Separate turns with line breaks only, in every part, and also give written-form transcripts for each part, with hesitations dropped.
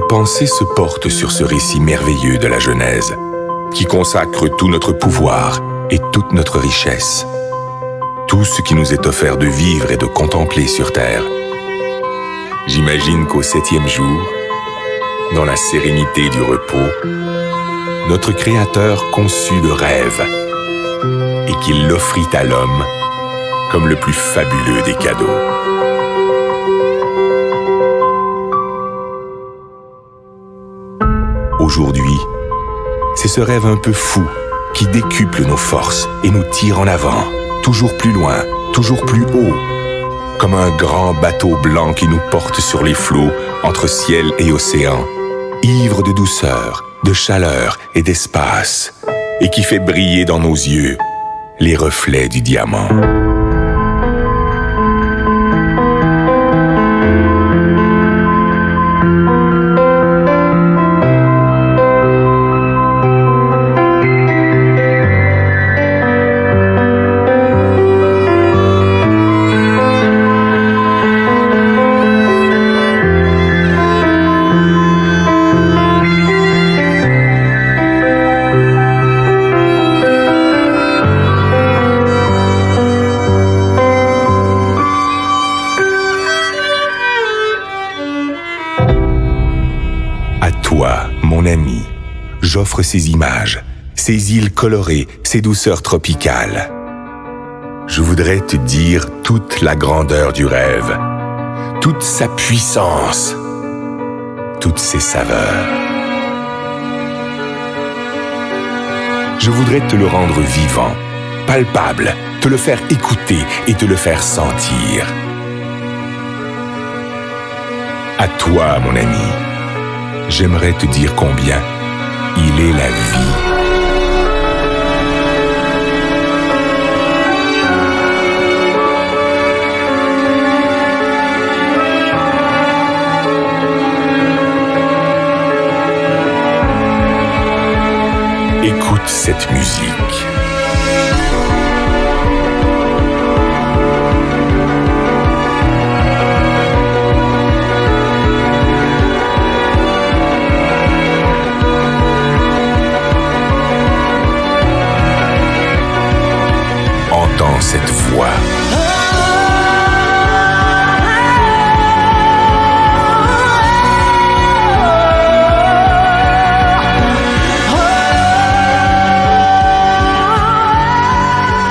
pensée se porte sur ce récit merveilleux de la Genèse, qui consacre tout notre pouvoir et toute notre richesse, tout ce qui nous est offert de vivre et de contempler sur terre. J'imagine qu'au 7e jour, dans la sérénité du repos, notre Créateur conçut le rêve et qu'il l'offrit à l'homme comme le plus fabuleux des cadeaux. Aujourd'hui, c'est ce rêve un peu fou qui décuple nos forces et nous tire en avant, toujours plus loin, toujours plus haut, comme un grand bateau blanc qui nous porte sur les flots entre ciel et océan, ivre de douceur, de chaleur et d'espace, et qui fait briller dans nos yeux les reflets du diamant. Toi, mon ami, j'offre ces images, ces îles colorées, ces douceurs tropicales. Je voudrais te dire toute la grandeur du rêve, toute sa puissance, toutes ses saveurs. Je voudrais te le rendre vivant, palpable, te le faire écouter et te le faire sentir. À toi, mon ami. J'aimerais te dire combien il est la vie. Écoute cette musique. Entends cette voix.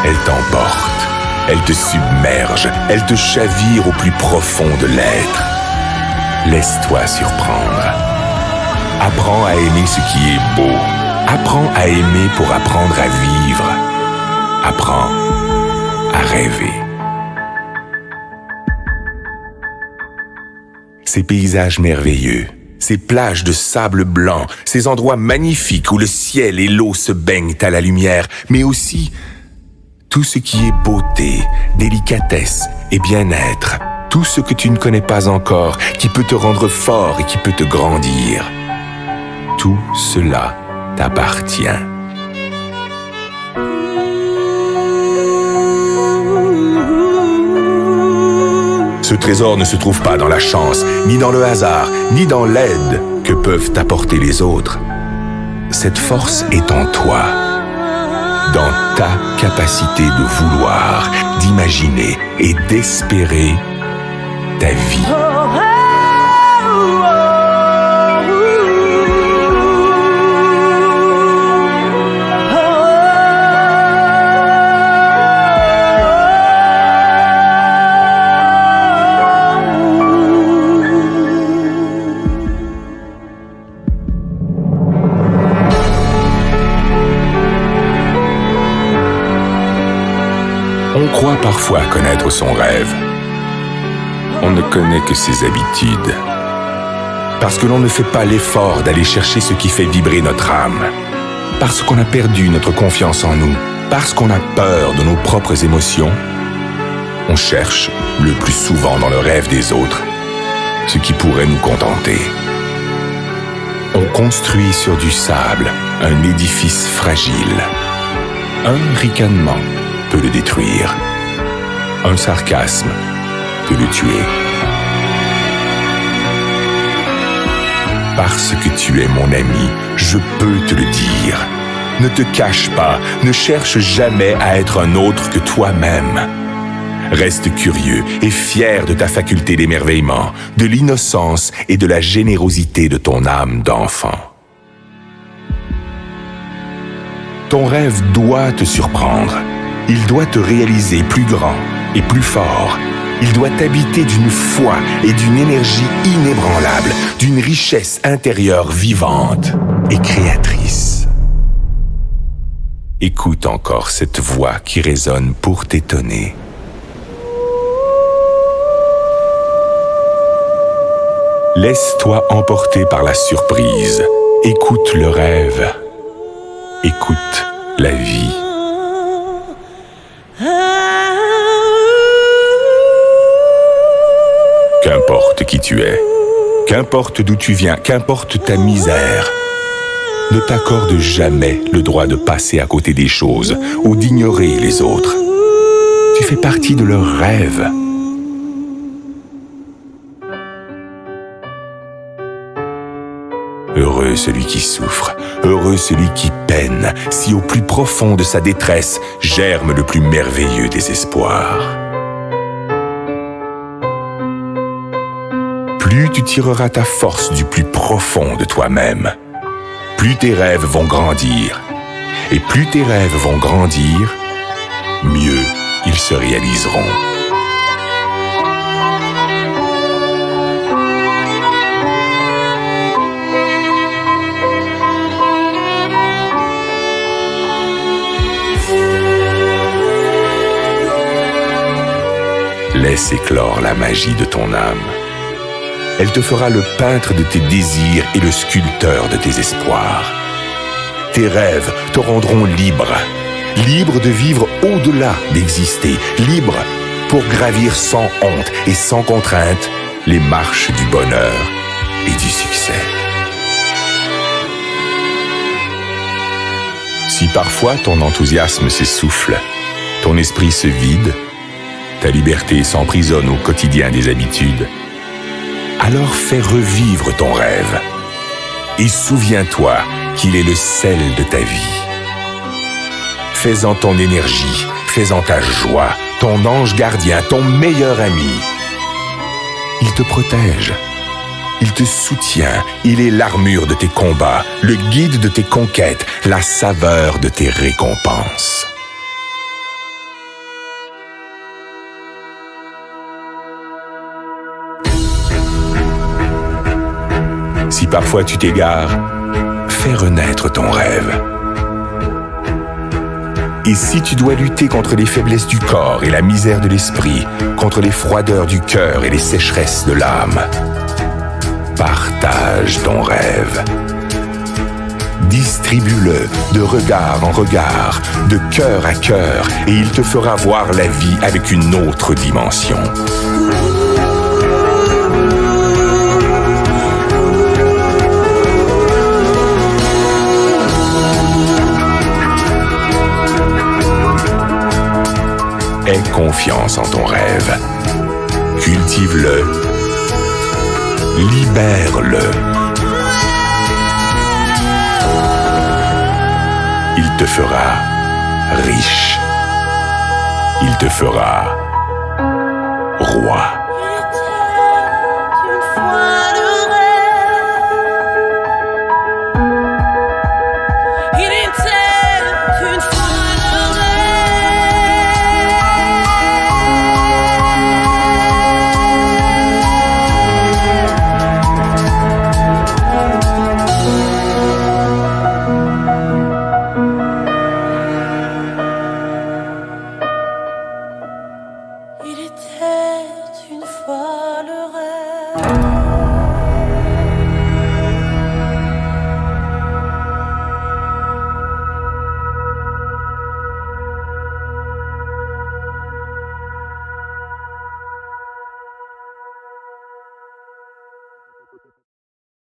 Elle t'emporte, elle te submerge, elle te chavire au plus profond de l'être. Laisse-toi surprendre. Apprends à aimer ce qui est beau. Apprends à aimer pour apprendre à vivre. Apprends à rêver. Ces paysages merveilleux, ces plages de sable blanc, ces endroits magnifiques où le ciel et l'eau se baignent à la lumière, mais aussi tout ce qui est beauté, délicatesse et bien-être, tout ce que tu ne connais pas encore, qui peut te rendre fort et qui peut te grandir. Tout cela t'appartient. Ce trésor ne se trouve pas dans la chance, ni dans le hasard, ni dans l'aide que peuvent t'apporter les autres. Cette force est en toi, dans ta capacité de vouloir, d'imaginer et d'espérer ta vie. On croit parfois connaître son rêve. On ne connaît que ses habitudes. Parce que l'on ne fait pas l'effort d'aller chercher ce qui fait vibrer notre âme. Parce qu'on a perdu notre confiance en nous. Parce qu'on a peur de nos propres émotions. On cherche, le plus souvent dans le rêve des autres, ce qui pourrait nous contenter. On construit sur du sable un édifice fragile. Un ricanement peut le détruire. Un sarcasme peut le tuer. Parce que tu es mon ami, je peux te le dire. Ne te cache pas, ne cherche jamais à être un autre que toi-même. Reste curieux et fier de ta faculté d'émerveillement, de l'innocence et de la générosité de ton âme d'enfant. Ton rêve doit te surprendre. Il doit te réaliser plus grand et plus fort. Il doit t'habiter d'une foi et d'une énergie inébranlable, d'une richesse intérieure vivante et créatrice. Écoute encore cette voix qui résonne pour t'étonner. Laisse-toi emporter par la surprise. Écoute le rêve. Écoute la vie. Qu'importe qui tu es, qu'importe d'où tu viens, qu'importe ta misère, ne t'accorde jamais le droit de passer à côté des choses ou d'ignorer les autres. Tu fais partie de leurs rêves. Heureux celui qui souffre, heureux celui qui peine, si au plus profond de sa détresse germe le plus merveilleux des espoirs. Plus tu tireras ta force du plus profond de toi-même, plus tes rêves vont grandir. Et plus tes rêves vont grandir, mieux ils se réaliseront. Laisse éclore la magie de ton âme. Elle te fera le peintre de tes désirs et le sculpteur de tes espoirs. Tes rêves te rendront libre, libre de vivre au-delà d'exister, libre pour gravir sans honte et sans contrainte les marches du bonheur et du succès. Si parfois ton enthousiasme s'essouffle, ton esprit se vide, ta liberté s'emprisonne au quotidien des habitudes, alors fais revivre ton rêve et souviens-toi qu'il est le sel de ta vie. Fais-en ton énergie, fais-en ta joie, ton ange gardien, ton meilleur ami. Il te protège, il te soutient, il est l'armure de tes combats, le guide de tes conquêtes, la saveur de tes récompenses. Si parfois tu t'égares, fais renaître ton rêve. Et si tu dois lutter contre les faiblesses du corps et la misère de l'esprit, contre les froideurs du cœur et les sécheresses de l'âme, partage ton rêve. Distribue-le de regard en regard, de cœur à cœur, et il te fera voir la vie avec une autre dimension. Aie confiance en ton rêve. Cultive-le. Libère-le. Il te fera riche. Il te fera roi.
Il était une fois